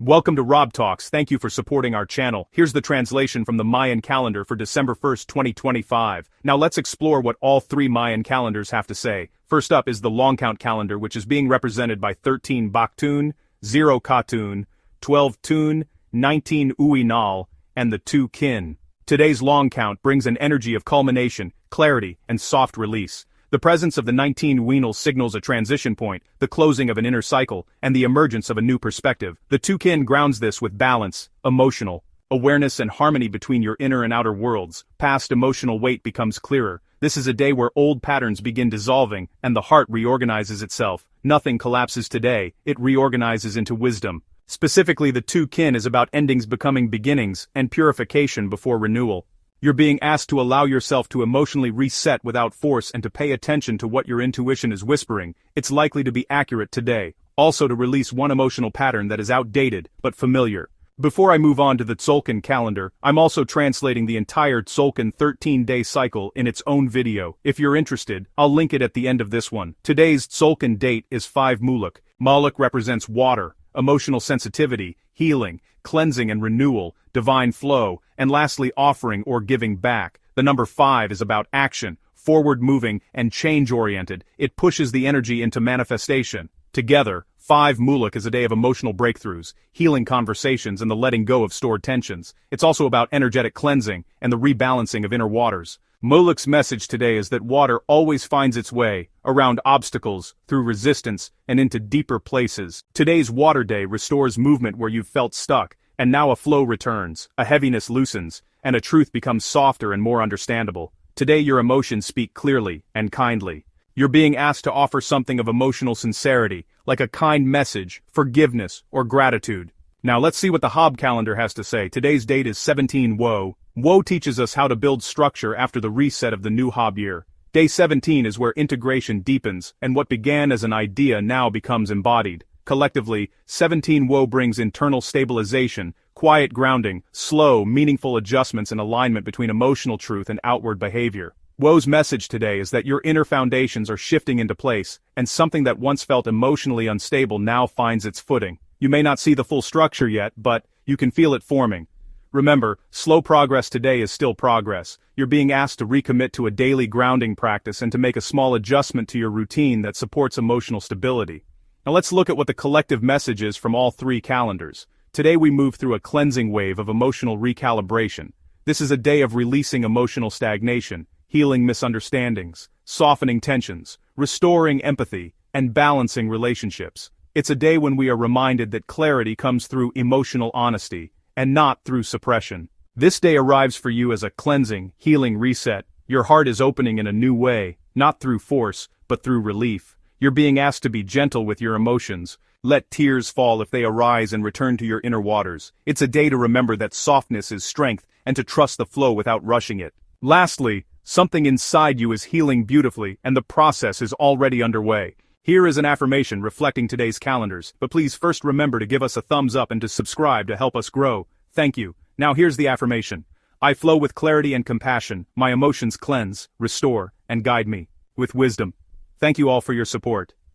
Welcome to Rob Talks. Thank you for supporting our channel. Here's the translation from the Mayan calendar for December 1st, 2025. Now let's explore what all three Mayan calendars have to say. First up is the long count calendar, which is being represented by 13 Baktun, 0 Katun, 12 Tun, 19 Uinal, and the 2 Kin. Today's long count brings an energy of culmination, clarity, and soft release. The presence of the 19 Uinal signals a transition point, the closing of an inner cycle, and the emergence of a new perspective. The 2 Kin grounds this with balance, emotional awareness and harmony between your inner and outer worlds. Past emotional weight becomes clearer. This is a day where old patterns begin dissolving, and the heart reorganizes itself. Nothing collapses today, it reorganizes into wisdom. Specifically, the 2 Kin is about endings becoming beginnings, and purification before renewal. You're being asked to allow yourself to emotionally reset without force and to pay attention to what your intuition is whispering. It's likely to be accurate today. Also to release one emotional pattern that is outdated, but familiar. Before I move on to the Tzolk'in calendar, I'm also translating the entire Tzolk'in 13-day cycle in its own video. If you're interested, I'll link it at the end of this one. Today's Tzolk'in date is 5 Muluk. Muluk represents water, emotional sensitivity, healing, cleansing and renewal, divine flow, and lastly offering or giving back. The number 5 is about action, forward moving and change-oriented. It pushes the energy into manifestation. Together, 5 Muluk is a day of emotional breakthroughs, healing conversations and the letting go of stored tensions. It's also about energetic cleansing and the rebalancing of inner waters. Muluk's message today is that water always finds its way, around obstacles, through resistance, and into deeper places. Today's water day restores movement where you've felt stuck, and now a flow returns, a heaviness loosens, and a truth becomes softer and more understandable. Today your emotions speak clearly and kindly. You're being asked to offer something of emotional sincerity, like a kind message, forgiveness, or gratitude. Now let's see what the Hob calendar has to say. Today's date is 17 Wo. Wo teaches us how to build structure after the reset of the new Hob year. Day 17 is where integration deepens, and what began as an idea now becomes embodied. Collectively, 17 Wo brings internal stabilization, quiet grounding, slow, meaningful adjustments and alignment between emotional truth and outward behavior. Wo's message today is that your inner foundations are shifting into place, and something that once felt emotionally unstable now finds its footing. You may not see the full structure yet, but you can feel it forming. Remember, slow progress today is still progress. You're being asked to recommit to a daily grounding practice and to make a small adjustment to your routine that supports emotional stability. Now let's look at what the collective message is from all three calendars. Today we move through a cleansing wave of emotional recalibration. This is a day of releasing emotional stagnation, healing misunderstandings, softening tensions, restoring empathy, and balancing relationships. It's a day when we are reminded that clarity comes through emotional honesty, and not through suppression. This day arrives for you as a cleansing, healing reset. Your heart is opening in a new way, not through force, but through relief. You're being asked to be gentle with your emotions. Let tears fall if they arise and return to your inner waters. It's a day to remember that softness is strength and to trust the flow without rushing it. Lastly, something inside you is healing beautifully, and the process is already underway. Here is an affirmation reflecting today's calendars, but please first remember to give us a thumbs up and to subscribe to help us grow. Thank you. Now here's the affirmation. I flow with clarity and compassion. My emotions cleanse, restore, and guide me with wisdom. Thank you all for your support.